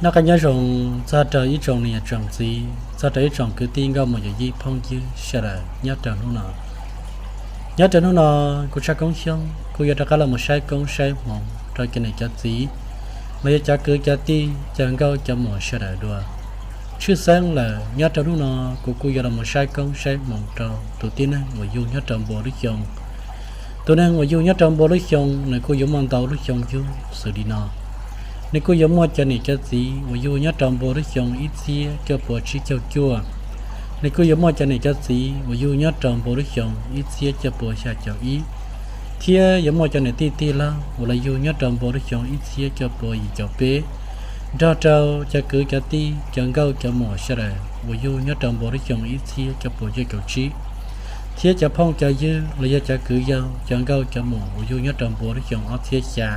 那个那种在这一种呢种子，在这一种个定个么一碰击下来，伢这弄呢，伢这弄呢，กูใช้công香，กู要这个了么ใช้côngใช้มอง这个呢叫子，ไม่จะเกิดจะตีจะก็จะหมอใช้ได้ด้วยชื่อแสงเลย伢这弄呢，กู要了么ใช้côngใช้มอง这ตัวที่นั่น我用伢这บ่ได้ยองตัวนั้น我用伢这บ่ได้ยองเนี่ยกูยังมอง到ได้ยองอยู่สุดนะนี่กูยังมองจะนี่จะสีว่าอยู่เนี่ยจอมโบได้ชงอีเสียเจ้าปวดชี้เจ้าจั่วนี่กูยังมองจะนี่จะสีว่าอยู่เนี่ยจอมโบได้ชงอีเสียเจ้าปวดชาเจ้าอีเทียยังมองจะนี่ตีละว่าอยู่เนี่ยจอมโบได้ชงอีเสียเจ้าปวดอีเจ้าเป้เจ้าจะเกิดจะตีจังเก้าจะหมอใช่ไหมว่าอยู่เนี่ยจอมโบได้ชงอีเสียเจ้าปวดเจ้าชี้เทียจะพ่องจะยื้อเลยจะเกิดยาวจังเก้าจะหมอว่าอยู่เนี่ยจอมโบได้ชงเอาเทียชา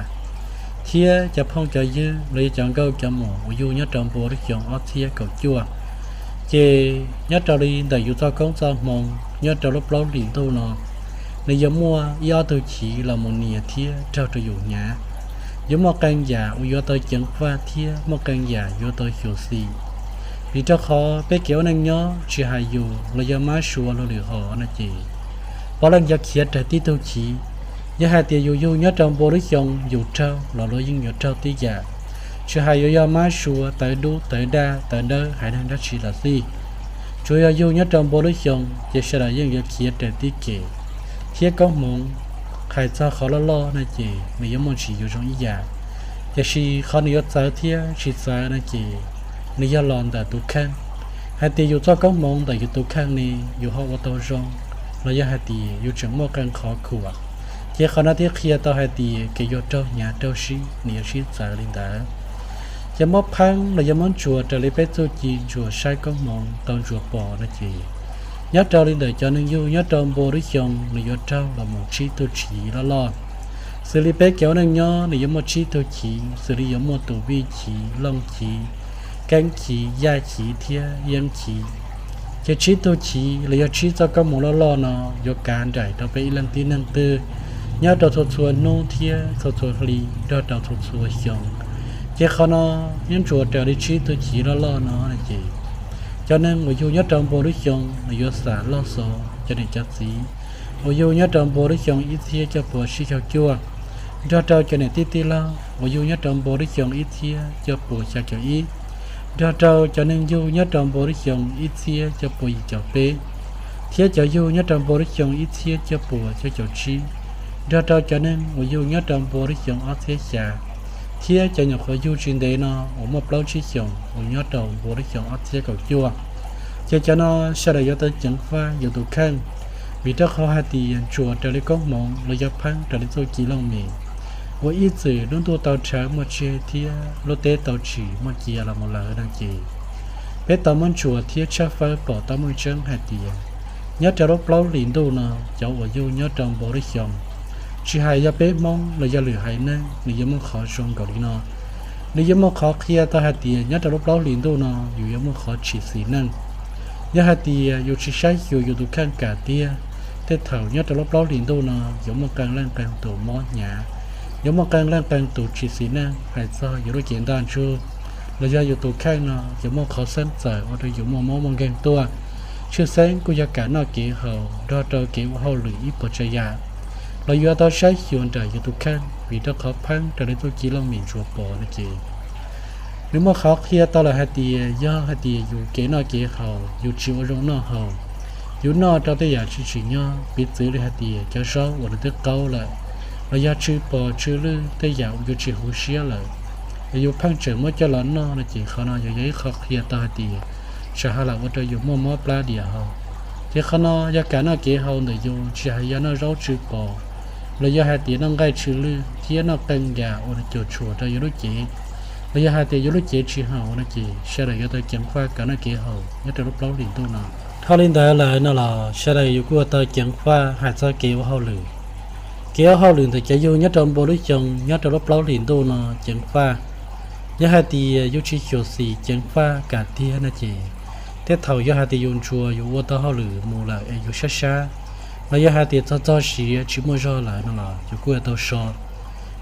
เทียจะพ่องจะยื้อเลยจังเก้าจะหมออยู่เนี่ยจอมโบได้ชงเอาเทียเก่าจั่วเจเนี่ยจอรีแต่อยู่ตะก้องจะมองเนี่ยจอรบเล้าหลินตัวนอในยมัวยาตัวฉีละมเนียเทียเจ้าจะอยู่หยายมกันยาอุยตัวจังฟ้าเทียมกันยาอยู่ตัวหิวซีปีเจ้าขอไปเกี่ยวนั่งย่อชีหายอยู่เลยยมาชัวเราเหลือหอนะเจพอหลังจากเขียนแต่ที่ตัวฉียาหาเตียอยู่เนี่ยจอมโบได้ชงอยู่เจ้าเราเลยยิ่งอยู่เจ้าตียาชีหายอยู่ยามาชัวแต่ดูแต่ได้แต่เด้อหายนั่งได้ชีละสิช่วยอยู่เนี่ยจอมโบได้ชงจะเฉลยยิ่งอยู่เขียนแต่ที่เกเทียก็มองใครจะเขาล่อนะเจไม่ยอมมันฉีอยู่ตรงอียาจะชีเขาเนื้อใจเทียชีใจนะเจเนื้อหลอนแต่ตุกข้างหาเตียอยู่เจ้าก็มองแต่อยู่ตุกข้างนี้อยู่ห้องวัดตัวจงแล้วยาหาเตียอยู่จังหม้อกันขอขวดเจ้าขณะที่เคลียร์ต่อหาเตียเกี่ยวเจ้าหยาเจ้าชีเนื้อชีใจลินดาจะมอบพังแล้วยามันจั่วจะเลยไปตัวจีจั่วใช้ก็มองตอนจั่วปอนะเจnhớ trâu lên đời cho nên yêu nhớ trâu bồ đi chồng này nhớ trâu là một chi tôi chỉ là lo xử lý bé kéo nên nhớ này giống một chi tôi chỉ xử lý giống một tổ vi chỉ long chỉ cánh chỉ da chỉ thia yếm chỉ cái chi tôi chỉ là do chi cho các món lo nó do cán trải đó phải lần tí năng tư nhớ trâu thua thua nô thia thua thua lì đó trâu thua thua chồng cái khó nó những chuột trâu đi chi tôi chỉ lo nó là gì cho nên người yêu nhất trong bộ đối chồng người yêu xả lo sợ cho nên chắc gì người yêu nhất trong bộ đối chồng ít thia cho bộ sĩ cho chua cho trâu cho nên tí lo người yêu nhất trong bộ đối chồng ít thia cho bộ cha cho ít cho trâu cho nên yêu nhất trong bộ đối chồng ít thia cho bộ gì cho bé thia cho yêu nhất trong bộ đối chồng ít thia cho bộ cho chi cho trâu cho nên người yêu nhất trong bộ đối chồng ít thia cha tia cho nhau khởi du trên đấy nó ở một lâu chỉ chồng ở nhớ đầu bộ đấy chồng ắt tia cầu chua cho nó sẽ là do tới chẳng pha do tụ khăn vì đó khó hai tiền chùa trở lại công mộng là do phăng trở lại tôi chỉ lòng mình với ý gì luôn tôi tàu trả một chiếc tia lô tế tàu chỉ một kia là một lời đang chỉ bé tàu món chùa tia cha phơi bỏ tàu món chân hai tiền nhớ trở lúc lâu liền đâu nó cháu ở du nhớ trong bộ đấy chồng chỉ hay ya bé mong là ya lửa hay nè nếu ya mong khó trông cầu đi nó nếu ya mong khó kia ta hai tiền nhớ từ lúc đó liền đâu nó dù ya mong khó chỉ xí nè nhớ hai tiền dù chỉ sai dù tụ khăn cả tia thế thầu nhớ từ lúc đó liền đâu nó dù mong càng lên càng tổ mó nhà dù mong càng lên càng tổ chỉ xí nè hay sao dù đối chuyện đơn chưa là do dù tụ khăn nó dù mong khó xem trời hoặc là dù mong ghen tua chưa sáng cô ya cả nó kỹ hậu đó cho kỹ hậu lưỡi ít bớt chơi yaเราอยู่ต่อใช้ชวนแต่อยู่ทุกขั้นวิธีเขาพังแต่ในตัวกี้เราหมิ่นชัวปอนะเจหรือเมื่อเขาเคลียร์ตลอดฮัตตีย่อฮัตตีอยู่เก๋นอเก๋เขาอยู่ชิวรงนอเขาอยู่นอเราได้อยากชื่อชิย่อปิดซื้อเลยฮัตตีจะชอบวันที่เก่าเลยเราอยากชื่อปอชื่อลือได้อยากอยู่ชิวหูเชียเลยอยู่พังเฉิงเมื่อจะหลอนนอนะเจเขานออยู่ยัยเขาเคลียร์ตฮัตตีชาฮาลาว่าจะอยู่มั่วปลาเดียวเขาเจ้าเขานออยากการนอเก๋เขาเดี๋ยวอยู่ชาฮยานอเราชื่อปอเลยยาหาตีนั่งใกล้ชื่อลือเที่ยนกันยาโอนะโจชัวแต่ยุรุเจเลยยาหาตียุรุเจชื่อเฮานะเจเชื่อเลยตัวเจียงฟ้ากันนะเกเฮาเนี่ยจะรูปเล่าลินตัวน่ะเขาลินได้เลยนั่นล่ะเชื่อเลยอยู่กับตัวเจียงฟ้าหายใจเกวเฮาลือเกวเฮาลือแต่จะอยู่เนี่ยจอมโบลุจงเนี่ยจะรูปเล่าลินตัวน่ะเจียงฟ้ายาหาตียุชิโชสีเจียงฟ้ากาเทียนะเจแต่เท่ายาหาตียุนชัวอยู่ว่าตัวเฮาลือมูละอยู่ช้าเราอยากให้ตัวเจ้าชีชิมจ่อหลายนั่นแหละอยู่กู้ตัวชอ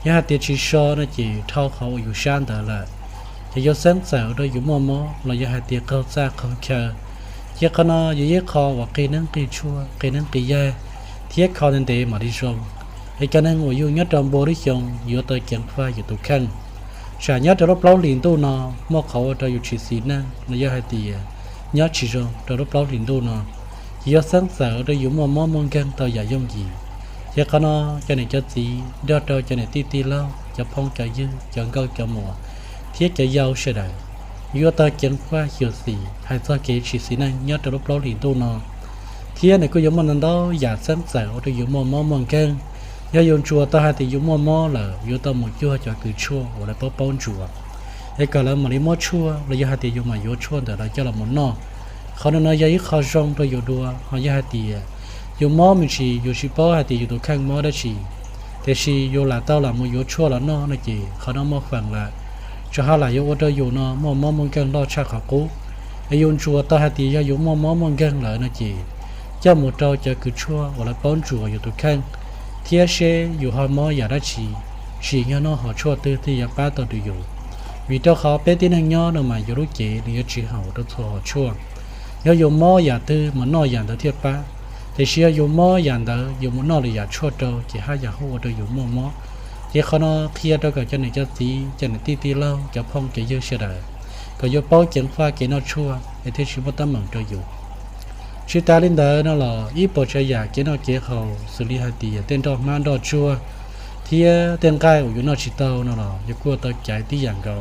อยากให้ตัวชีชอนั่นจีเท่าเขาอยู่ชั้นแต่ละ จะยสังเสาโดยอยู่มอมอเราอย่าให้เตียเข้าซาเข้าเชอเยคณะอย่าเยคอว่ากีนั้นกีชั่วกีนั้นกีแย่เทียคอนันเดมาดิชงไอ้กันนั้นว่าอยู่ยัดจอมโบริชงอยู่ตัวเกียงฟ้าอยู่ตัวขังฉะยัดจะรับเล่าลินตัวนอมอเขาจะอยู่ชีสีนั่งเราอย่าให้เตียยัดชีจงจะรับเล่าลินตัวนอยาสังเสาโดยอยู่มอมอมองกันตัวอย่ายงยีเยคณะจะไหนจะสีเดือดจะไหนตีเล่าจะพองจะยืดจะเกาจะหมัวเทียจะยาวเฉยอยู่ตัวเกียงฟ้าเขียวสีให้ตัวเกชีสีนั่งยัดจะรับเล่าลินตัวนอเทียในก็อยู่มันนั่นดออย่าสังเสาโดยอยู่มอมอมองกันยาโยนชัวตัวให้ที่อยู่มอมอเลยอยู่ตัวหมดยั่วจะคือชัวว่าแล้วป้อนชัวไอ้ก็แล้วมันไม่มอชัวแล้วยาให้ที่อยู่มายั่วชัวแต่เราจะละมันนอเขาเนี่ยยาอีเขาจงตัวอยู่ดัวเขายาให้ที่อยู่มอมีชีอยู่ชีป้อให้ที่อยู่ตัวข้างมอได้ชีแต่ชีอยู่หลายตัวละมันยั่วชัวละนอนั่นจีเขาต้องมาฟังละจะหาหลายอยู่ตัวอยู่นอมอมันกันรอชักเขากู้ไอ้โยนชัวตัวให้ที่ยาอยู่มอมันกันเลยนั่นจีเจ้าหมดเราจะคือชัวว่าแล้วป้อนชัวอยู่ตัวข้างเทียเชอยู่หอมออย่าได้ชีเงี้ยน้อหอชั่วตื้อที่ยาป้าตัวดูอยู่วิตัวเขาเป็นที่นั่งย่อหน่อมาอยู่รู้เจหรือชีเห่าตัวหอชั่วย่ออยู่มออย่าตื้อมันน้ออย่างตัวเทียป้าแต่เชียอยู่มออย่างตัวอยู่มันน้อหรืออย่าชั่วตัวจะหาอย่าหัวตัวอยู่มอเจ้าเขาน้อเคลียตัวกับเจ้าหนึ่งเจ้าสีเจ้าหนึ่งตีเล่าจะพองจะเยอะเสียดายก็ยกเป้าเจียงฟ้าเกน้อชั่วไอ้ที่ชีวิตตั้งเหมือนตัวอยู่ชื่อตาลินเดอร์นั่นแหละอีปอชายาเกนอเกเขาสุริฮัตตีเต้นดอกมันดอกชัวเทียเต้นไก่อยู่นอกชิตานั่นแหละยกตัวตัวใจที่อย่างเก่า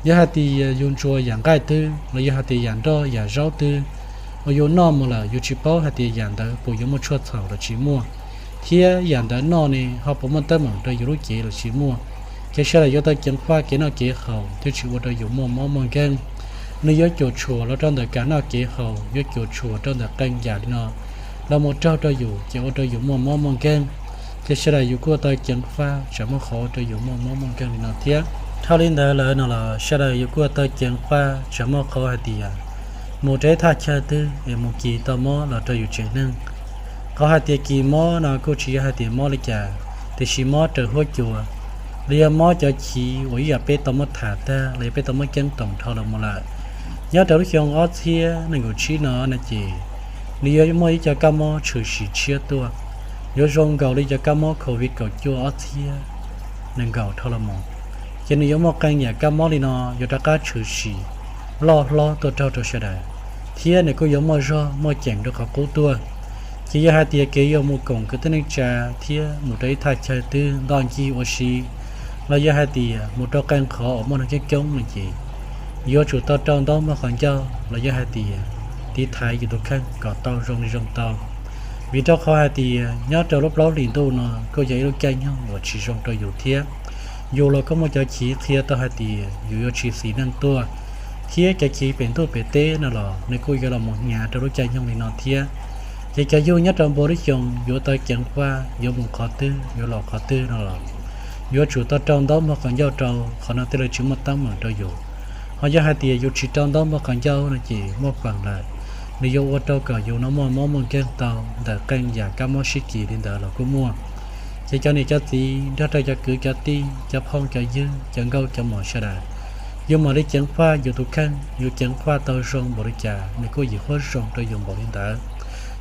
ยาฮัตตียุนชัวอย่างไก่ตื้อแล้วยาฮัตตีอย่างดออย่างเจ้าตื้ออยู่นอกมาละอยู่ชิปอฮัตตีอย่างเดอปู่ยังมาช่วยเสาละชิมัวเทียอย่างเดอนอนี่เขาผมมันตั้งเหมือนตัวอยู่รู้เกละชิมัวแค่เชื่ออยู่ตัวเกียงฟ้าเกนอเกเขาที่ชิวตัวอยู่มัวมองแกงnơi giới chỗ chùa nó trong đời cả nó kế hậu giới chỗ chùa trong đời canh giả nó là một trâu cho dù chỉ có cho dù mong keng thì sẽ là dù của tôi chẳng pha sẽ mất khó cho dù mong keng thì nó tiếc thao lên đời là nó là sẽ là dù của tôi chẳng pha sẽ mất khó hay gì à một trái thà chơi tư để một kỳ tao mò là cho dù trẻ nâng có hai tiền kỳ mò nó cô chỉ hai tiền mò lấy trả thì chỉ mò trở hỗ chùa bây mò cho chỉ với giờ bé tao mò thả ta lấy bé tao mò chân tổng thao là một lại nhớ tới khi ông Asia nên người chỉ nó là gì nếu mới cho các món trừ sĩ chia tua nhớ rong gạo đi cho các món khẩu vị gạo chua Asia nên gạo thôi là một cho nên nếu mà căn nhà các món đi nó giờ ta cá trừ sĩ lo tôi trao cho sẽ đại thiên này có giống mà do mà chẳng được học cố tua chỉ hai tia kế yêu một cổng cái tên trà thiên một đấy thay chơi tư đòn chi oxy là giờ hai tia một trâu căn khó ở một cái chống là gì do chủ tàu trong đó mà còn cho là do hai tỷ thái của tôi khăn có tàu rong tàu vì tàu khó hai tỷ nhớ tàu lúc đó liền tu nó có giấy lúc canh nhau và chỉ rong tàu dù thiết dù là có một chỗ chỉ kia tàu hai tỷ dù chỉ xí năng tua thiết cái chỉ biển tu bể té nó là nơi cô là một nhà tàu lúc canh nhau thì nó thiết chỉ cái dù nhớ trong bố đi chồng dù tàu chẳng qua dù một khó tư dù lò khó tư nó là dù chủ tàu trong đó mà còn giao tàu khó nó tới là chúng một tấm mà tàu dù họ giờ hai tiền yêu chỉ trong đó mà còn giao là chỉ một phần lại nếu yêu ô tô cả yêu nó mua cái tàu để canh giả các món ship kỳ đến đó là cũng mua chỉ cho này cho tí đó cho cứ cho tí cho phong cho dư cho gâu cho mỏ xe đà yêu mà đi chẳng pha yêu tụ khăn yêu chẳng pha tàu rong bỏ đi trà nếu có gì khó rong tôi dùng bỏ đến đó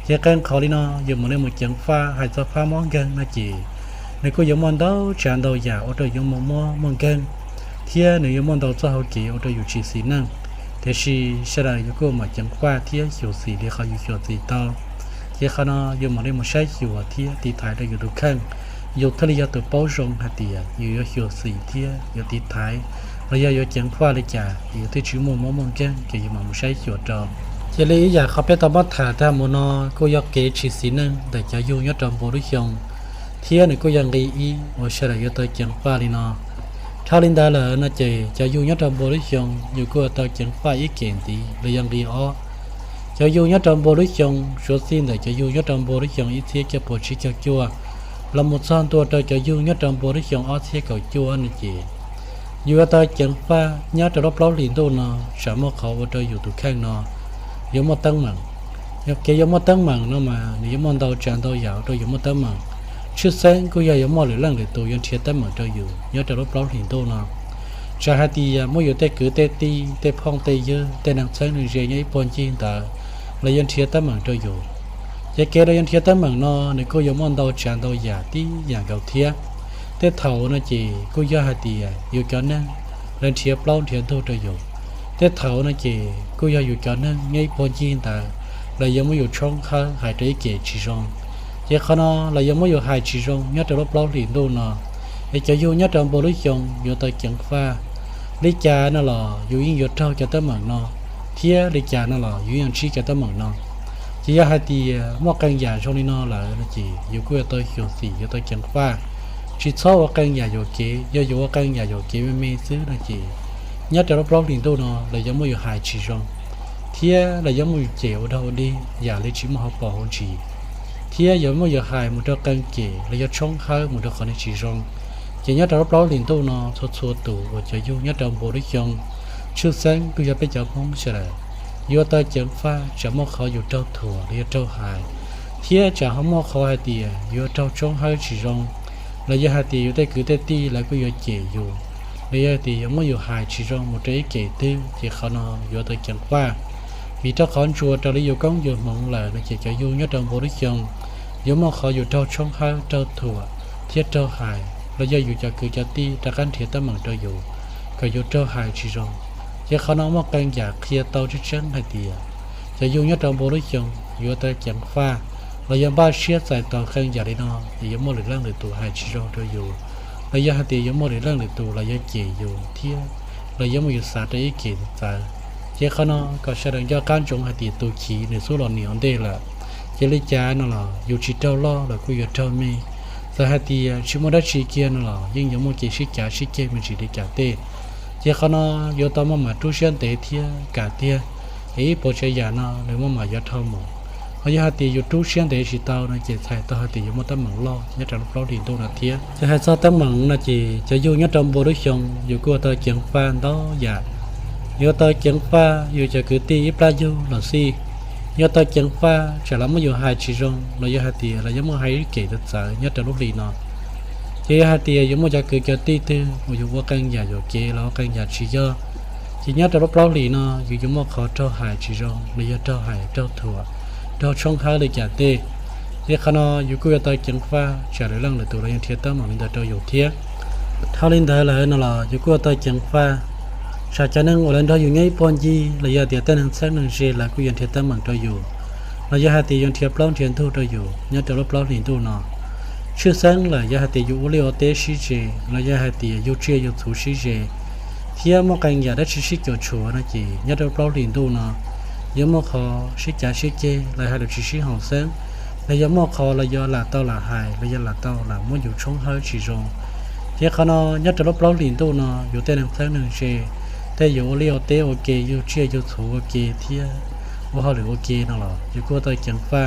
chỉ canh khó đi nó yêu mà lên một chẳng pha hay cho pha món gan là chỉ nếu có dùng món đó tràn đầu giả ô tô dùng món gan thiên nếu mong đầu cho họ kỹ ở đây chỉ xí năng thế thì sẽ là những cô mà chẳng qua thiên hiểu gì để họ hiểu gì tao thế khi nó dùng mà đây một sai hiểu thiên thì thái đây được khăn dùng thay cho từ bao rộng hạt tiền hiểu gì thiên hiểu thì thái rồi giờ chẳng qua lấy trả hiểu thì chỉ mong cái kiểu mà một sai hiểu tròn chỉ lấy giờ họ biết tao bắt thả ra một nó cô yêu kỹ chỉ xí năng để cho dùng nhất trong bộ đối象thiên này cô yang nghĩ ý và sẽ là tôi chẳng qua đi nó thao linh đa là nó chỉ cho dù nhất trong bộ đối象dù cô tao chẳng phải ý kiến thì là yang đi ó cho dù nhất trong bộ đối象số xin để cho dù nhất trong bộ đối象ý thiết cho bộ chỉ cho chua là một son tua cho dù nhất trong bộ đối象ó thiết cầu chua này chỉ dù tao chẳng phải nhất trong lớp liền đâu nó sẽ mất khẩu và cho dù tụi khác nó giống một tăng mặn cái giống một tăng mặn nó mà nếu mong tao chẳng tao giàu tôi giống một tăng mặn trước sáng cô giờ giống mọi lần để tôi yên thiệt tới mở cho dù nhớ trong lúc đó hiện tôi nào จะหาตีไม่อยู่แต่กือแต่ตีแต่พองแต่เยอะแต่นังใช้หนึ่งเจียยี่ปนจีนตาเลยยันเทียตั้มเหมือนตัวอยู่ยาเกเลยยันเทียตั้มเหมือนนอในกูยมอนดาวจานดาวหยาตีอย่างเก่าเทียแต่เท่านะจีกูยาหาตีอยู่กันนั่งเล่นเทียเปล่าเทียตัวอยู่แต่เท่านะจีกูยาอยู่กันนั่งยี่ปนจีนตาเลยยังไม่อยู่ช่องข้าหายใจเกะจีจงยาขณะเลยยังไม่อยู่หายจีจงยัดแต่รบเปล่าหลินดูนอไอจะอยู่ยัดแต่บริจงอยู่แต่เกียงฟ้าลิจานั่นหรออยู่ยิ่งยศเท่าจะตั้มเหมือนนอเทียลิจานั่นหรออยู่ยังชี้จะตั้มเหมือนนอจียาหาตีมอกันยาช่วงนี้นอหล่ะนะจีอยู่กูตัวเขียวสีอยู่ตัวเกียงฟ้าจีชอบว่ากันยาอยู่เกยอยู่ว่ากันยาอยู่เกยไม่ซื้อนะจียัดแต่รบๆลินดูนอเลยยังไม่อยู่หายจีจงเทียเลยยังไม่อยู่เจียวเท่าดีอย่าเลยชิมหอบปอหงจีเทียยังไม่อยู่หายมุดกันเกยเลยยังช่องข้ามุดคนในจีจงchỉ nhớ đó bao liền tu nó xóa tủ và chỉ dùng nhớ trong bộ đấy chồng trước sáng cứ giờ bây giờ không sẽ là vô tới chấm pha chấm một khó dù trâu thua để trâu hại thế chả không một khó hai tiền vô trâu trông hơi chỉ rong là giờ hai tiền vô tới cứ tới ti là cứ vô chỉ dù bây giờ thì không có vô hại chỉ rong một trái kể tư chỉ khó nó vô tới chấm pha vì trâu khó chùa trâu đi vô công vô mộng là nó chỉ cho vô nhớ trong bộ đấy chồng vô một khó dù trâu trông hơi trâu thua thiết trâu hạiเราจะอยู่จากคือจะตีจากการเทียตั้มเหมือนเราอยู่ก็อยู่เจ้าหายชีจงจะเขาน้องมากันอยากเคลียร์เตาชิ้นให้ดีจะอยู่ยัดเราบริจงอยู่แต่เกียงฟ้าเรายังบ้าเชี่ยใส่เตาเครื่องอยากได้นอยังมั่วหรือเรื่องหรือตัวหายชีจงเราอยู่เรายังหาตียังมั่วหรือเรื่องหรือตัวเรายังเกี่ยอยู่เที่ยเรายังไม่อยู่สาได้เกี่ยใจจะเขาน้องก็แสดงยอดการจงหาตีตัวขี่ในสู้เราเหนียวได้ละจะเลยจ้านั่นหรออยู่ชีเจ้าล่อแล้วก็อยู่เจ้ามีแต่หาตีชิมได้ชีเกียนหรอยิ่งยังมั่วเกี่ยชิจ่าชิเกมันชีได้จ่าเต้เจ้าเขาน้องอยู่ตามมาตู้เชียนเตะเที่ยกาเที่ยไอ้ปวดใจยานาหรือว่ามายัดเท่าหมอเขาจะหาตีอยู่ตู้เชียนเตะชีเตานะเจ้าใส่ตัวหาตีอยู่มั่วตั้มหมังล่อยัดจานปลาดินตัวนาเที่ยจะให้ซอตั้มหมังนะเจ้าจะอยู่ยัดจอมบัวด้วยชงอยู่กัวตัวเกียงฟ้าต้อยาอยู่ตัวเกียงฟ้าอยู่จะคือตีปลาอยู่หล่อซีnhớ tới chẳng pha chả lắm mới hai chỉ rong là do hai tiền là giống như hai kể được sợ nhớ tới lúc đi nó chỉ hai tiền giống như cho cười cho tí tư một dù có căn nhà rồi kia là căn nhà chỉ do chỉ nhớ tới lúc đó đi nó dù giống như khó cho hai chỉ rong là do cho hai cho thua cho trong haiเลยtrả tê chỉ khi nó dù cứ tới chẳng pha chả được lần là tụi nóยังthiệt tới mà mình đã cho dù thiệt thao lên thế là nó là dù cứ tới chẳng phaชาจะนั่งวันนั้นอยู่ไงปอนจีระยะเดียวแต่นั่งสักนั่งเชลกูยังเทียบตั้งมันตัวอยู่ระยะหาตียังเทียบเล่าเทียนทูตัวอยู่ยังจะลบเล่าหลินตู้นอชื่อสังระยะหาตีอยู่เลี้ยวเตชิเจระยะหาตีอยู่เชียอยู่ถูชิเจเทียมกันอย่าได้ชิเกี่ยวชัวนะจียังจะลบเล่าหลินตู้นอยังมอคอชิจ่าชิเจระยะหาตีชิหงสังระยะมอคอระยะหลาเต้าหลาหายระยะหลาเต้าหลามั่วอยู่ช่องเฮชิจงเทียขณะยังจะลบเล่าหลินตู้นออยู่แต่นั่งสักนั่งเชแต่อยู่เลี้ยวเตะโอเคอยู่เชี่ยอยู่ถูโอเคเที่ยว่าเขาหรือโอเคนั่นหรออยู่ก็ตัวจังฟ้า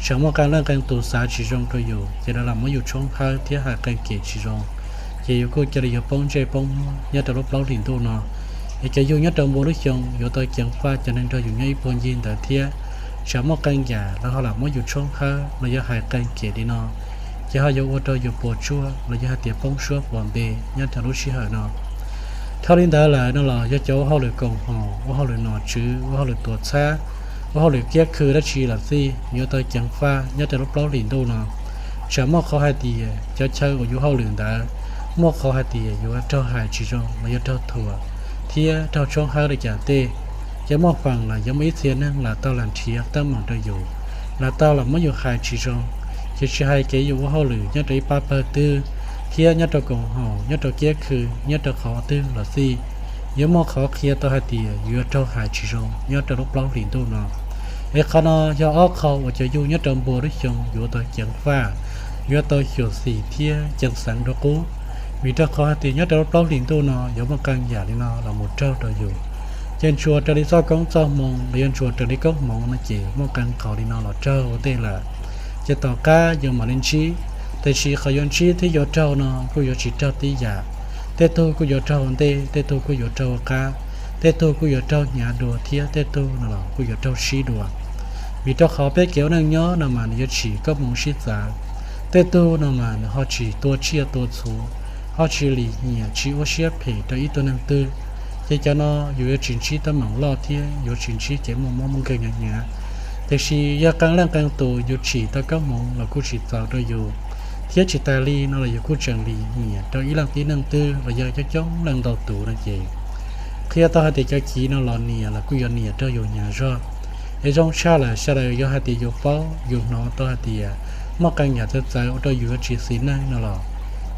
ฉันว่าการเรื่องการตัวสาชีจงตัวอยู่จะได้รับมาอยู่ช่องข้าวเที่ยหาการเกชีจงจะอยู่ก็จะได้อยู่ป้องใจป้องยัดแต่ลบเล้าดินตัวเนาะจะอยู่ยัดแต่โมลุชงอยู่ตัวจังฟ้าจะนั่งตัวอยู่ในปนยินแต่เที่ยฉันว่าการหยาแล้วเขาหลับมาอยู่ช่องข้าวเราจะหาการเกดีเนาะจะเขาอยู่ว่าตัวอยู่ปวดชั่วเราจะหาเตียป้องชั่วปวดเบยยัดแต่รู้ชี้หาเนาะถ้าเล่นได้เลยนั่นแหละจะเจ้าเขาเลยกองห่อว่าเขาเลยนอชื้อว่าเขาเลยตัวช้าว่าเขาเลยเกี้ยคือได้ชีหลับซี่เยอะตัวจังฟ้าเยอะแต่รบเล้าหลินดูเนาะฉันมอเขาให้ตีจะเช่าอยู่เขาเหลืองได้มอเขาให้ตีอยู่ว่าเจ้าหายชีจงมาเยอะเจ้าถั่วเที่ยเจ้าช่องเขาเลยจ่าเต้จะมอฟังละยังไม่เสียนั่งละเต้าหลังเชียตั้งหมองตัวอยู่ละเต้าหลังไม่อยู่หายชีจงจะใช้เกี่ยอยู่ว่าเขาเหลืองยัดตัวป้าเปิดตื้อเที่ยยัดตัวกองห่อยัดตัวเกี้ยคือยัดตัวเขาตื้อหล่อซี่ยังมอเขาเคลียตัวหาตีอยู่เจ้าหายชีจงยัดตัวลบเล้าหลินตู้เนาะไอ้ขณะจะออกเขาว่าจะอยู่ยัดตัวบัวด้วยชงอยู่ตัวจังฟ้าอยู่ตัวเขียวสีเที่ยจังสังดอกกู้มีตัวเขาหาตียัดตัวลบเล้าหลินตู้เนาะอยู่มากันอย่างนี้เนาะเราหมดเจ้าตัวอยู่เจนชัวจะได้ซ้อกองซ้อมองเรียนชัวจะได้ก็มองนะเจ๋มากันเขาดีเนาะเราเจ้าเต้ละจะต่อก้าอยู่มาเล่นชีแต่ชีเขาย้อนชีที่ยอดเจ้าเนาะกูยอดชีเจ้าตียาแต่ตัวกูยอดเจ้าเต้แต่ตัวกูยอดเจ้าก้าแต่ตัวกูยอดเจ้าหยาดัวเทียแต่ตัวนั่นหรอกูยอดเจ้าชีดัวมีตัวเขาไปเกี่ยวนั่งย้อนมันยอดชีก็มองชีสาแต่ตัวนั่นมันเขาชีตัวเชียตัวสู ฮอชิลีเนี่ยชีโอเชียเพตอีตัวนึงตื้อเจจะนออยู่ชินชีตะหมังลอเทียอยู่ชินชีเจมมมึงเกงเนี่ยแต่ชียากังแรงกังตัวอยู่ฉีตะก็มองแล้วกูฉีเจ้าตัวอยู่เทียจิตาลีนั่นแหละอยู่กูจังลีเนี่ยตัวอีหลังตีนึงตื้อเราอยากจะจ้องแรงดาวตัวนั่นเองเคลียต่อให้เด็กจะขี่นั่นหลอนเนี่ยแล้วกูยอนเนี่ยตัวอยู่เนี่ยรอไอ้จงชาละชาเลยอยู่ให้เด็กอยู่เป้าอยู่นอต่อให้เด็กมอกันอยากจะใจตัวอยู่กับชีสินั่นนั่นหรอ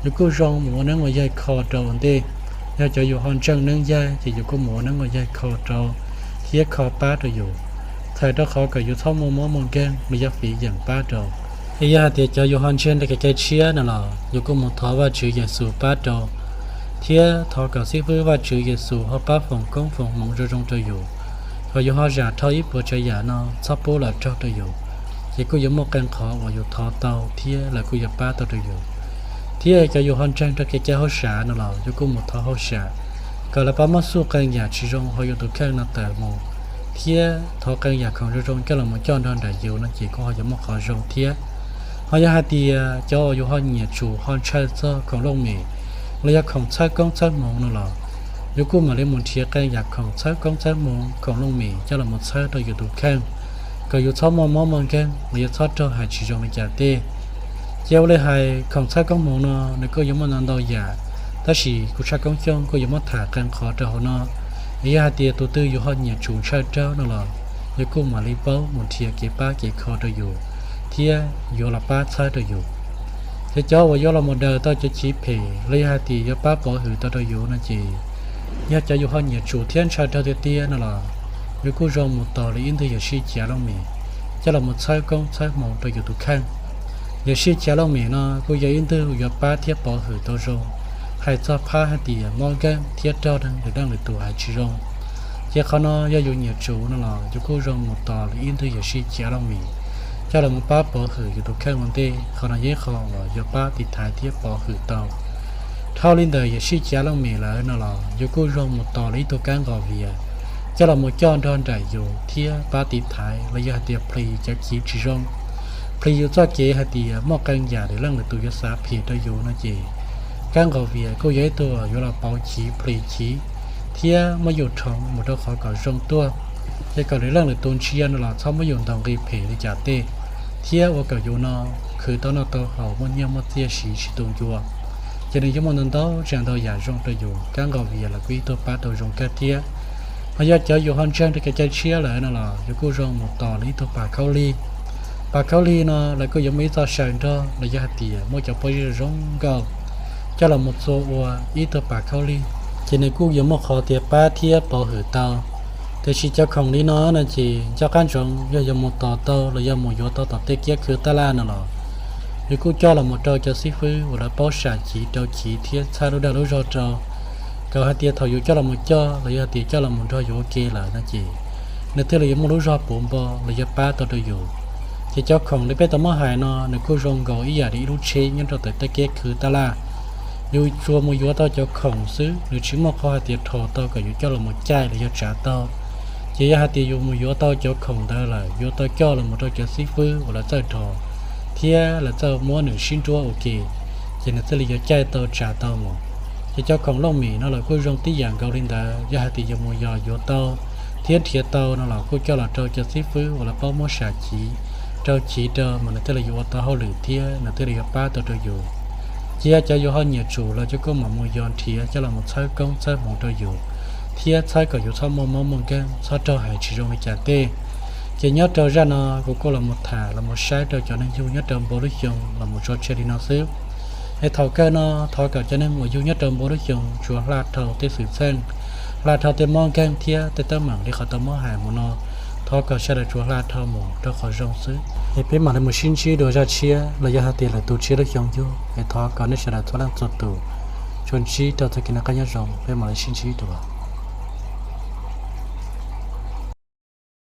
อยู่กูจงหมูนั่งว่าใหญ่คอตัวอันเดียจะอยู่ห้องจังนั่งใหญ่จะอยู่กูหมูนั่งว่าใหญ่คอตัวเทียคอป้าตัวอยู่ไทยตัวเขาก็อยู่ท่อมมมงแกงมียาฝีอย่างป้าตัวไอ้ยาเดียจะอยู่ห้องเช่นเด็กแก่เชียนั่นหรออยู่กูหมูท้อว่าชื่อเยซูป้าตัวเทียท้อกับซิฟื้นว่าชื่อเยซูเขาป้าฝงกงฝงมงจงตัวอยู่เขาอยู่ห้องจ่าท้อยิบใจหยาเนาะชอบปูหลับจอตัวอยู่ที่กูยังมกกันขอว่าอยู่ท้อเตาเทียแล้วกูยังป้าตัวอยู่ที่จะอยู่ห้องจังตัวแก่เขาฉานั่นหรออยู่กูหมูท้อเขาฉาก็แล้วป้ามาสู้กันหยาชิจงเขาอยู่ตัวแค่นั่นแต่มองเทียท้อกันหยาของจงก็เรามาจ้องโดนได้อยู่นั่นจีก็เขายังมกขอจงเทียเขาอยากให้เดียเจ้าอยู่ห้องเหยียดชูห้องใช้เจ้าของลงมีระยะของใช้กล้องใช้มองนั่นหรออยู่กูมาเล่นมุนเทียกันหยาของใช้กล้องใช้มองของลงมีเจ้าเรามาใช้ตัวอยู่ตัวแค่ก็อยู่ท้อมองกันระยะท้อเจ้าหายชิจงในจ่าเต้เจ้าเลยให้ของใช้กล้องมองเนาะในก็ยังมันนั่นดอยาถ้าสิกูใช้กล้องจ้องก็ยังมันถ่ากันขอเจ้าเนาะระยะเดียตัวตื้ออยู่ห้องเหยียดชูใช้เจ้านั่นหรออยู่กูมาเล่นเป้ามุนเทียเก็บป้าเก็บคอตัวอยู่เทียอยู่ละป้าใช้ตัวอยู่จะเจ้าว่าย่อละโมเดลตัวจะชี้เพเลยหาตีย่อป้าปอหือตัวอยู่นั่นจีอยากจะอยู่ห้องเหยียดชูเทียนชาตัวเตี้ยนั่นหรออยู่กูรอหมดต่อเลยอินเดียชี้เจ้าลงมีจะละหมดใช้กล้องใช้มองตัวอยู่ทุกข้างอย่าชี้เจ้าลงมีเนาะกูอยากอินเดียย่อป้าเทียปอหือตัวจงให้เจ้าผ้าให้ตีมองกันเทียเจ้าดังหรือดังหรือตัวให้ชี้จงเจ้าเขาเนาะอย่าอยู่เหยียดชูนั่นหรออยู่กูรอหมดต่อเลยอินเดียชี้เจ้าลงมีเจ้าเรามาป้าปอหืออยู่ตัวแค่วันเดียเขาหน้าเย่เขาว่าอย่าป้าติดท้ายเทียปอหือเตาเท่าลินเดียอย่าชี้เจ้าลงมีแล้วนั่นหรออยู่กูรอหมดต่อเลยตัวการก่อเวียเจ้าเรามาจ้อนดอนได้อยู่เทียป้าติดท้ายระยะเดียพลีจะขีดชี้จงพลีอยู่จ้าเก๋ให้เดียมอกกันหยาหรือเรื่องหรือตัวยาสาผีตัวอยู่นั่นจีการก่อเวียก็ย้ายตัวอยู่เราเป่าขีพลีขีเทียมาอยู่ท้องหมดตัวขอก่อจงตัวจะก่อเรื่องหรือตัวเชียนเราชอบมาอยู่ตรงรีเพหรือจ่าเต้เทียว่าก่ออยู่นอคือตอนนั้นตัวเขามันยังมาเทียสีตัวอยู่จะได้ยังมันนั่นตัวจังตัวอยากจงตัวอยู่การก่อเวียเราคุยตัวป้าตัวจงแก่เทียพยายามจะอยู่ห้องเช่นที่จะเชียเลยนั่นแหละอยู่กูจงหมดต่อนี้ตัวป่าเขาลีเนาะแล้วก็ยังไม่ต่อเชิญตัวระยะเดียมั่วจะไปจงก็จะเราหมดโซ่ว่าอีตัวป่าเขาลีจะในกูยังมั่วขอเตียป้าเทียปอหือเตาแต่ชีเจ้าของนี้เนาะนั่นจีเจ้าการจงยังหมดต่อเตาระยะหมดโยต่อเตเกียคือตะลานั่นแหละอยู่กูจะเราหมดตัวจะซิฟื้นว่าเราป้อชาจีเจ้าขีเทียชาลูดาลูจอจอก็ให้เตียถอยอยู่เจ้าเราหมดเจ้าระยะเตียเจ้าเราหมดตัวอยู่เกล่ะนั่นจีในเทเลยังไม่รู้จอปุ่มบ่ระยะป้าตัวอยู่ที่เจ้าของได้เป็นตัวมหายเนาะในกูจงก็อีหยาดีรู้เชยยันตัวเตเกียคือตะลาอยู่ชัวมยัวตัวเจ้าของซื้อหรือชิมข้อให้เตียถอตัวก็อยู่เจ้าเราหมดใจระยะจ่าตัวchỉ hạt tiêu dùng muối tao cho không đó là vô tao cho là một tao cho xí phứ hoặc là tao thò thia là tao mua nửa xin chúa ok chỉ là tao lấy cho tao trả tao mà chỉ cho không long mì nó là cô rong tí dạng gạo lên đó do hạt tiêu dùng muối vô tao thia tao nó là cô cho là tao cho xí phứ hoặc là bao mua sả chỉ tao mà là tao lấy vô tao hao lử thia là tao lấy ba tao tao dùng chỉ cho vô hao nhiều chủ là cho có mà muối giòn thia cho là một sai công sai một tao dùng tia sai cóอยู่ชอบมองกันชอบเจ้าหายชีจงให้จ่าเต้เจ้าเนื้อเจ้าจานก็ละหมดถ่าละหมดใช้เจ้านั้นอยู่เนื้อเติมบริจงละหมดชดเชดินซื้อให้เท่ากันเท่ากับเจ้านั้นหมดอยู่เนื้อเติมบริจงชัวลาดเท่าเตสืบเส้นลาดเท่าเตมองกันเทียเตตั้งหมั่งที่เขาตั้งมอหายหมดเท่ากับใช้ได้ชัวลาดเท่าหมดเจ้าขอจงซื้อให้เป็นหมั่งในมือชิ้นชี้โดยจะเชียระยะเตียละตัวเชียได้ยังอยู่ให้เท่ากับในใช้ได้ชัวลาดตัวชวนชี้เจ้าจะกินอะไรกันยังจงเป็นหมั่งในชิ้นชี้ตัว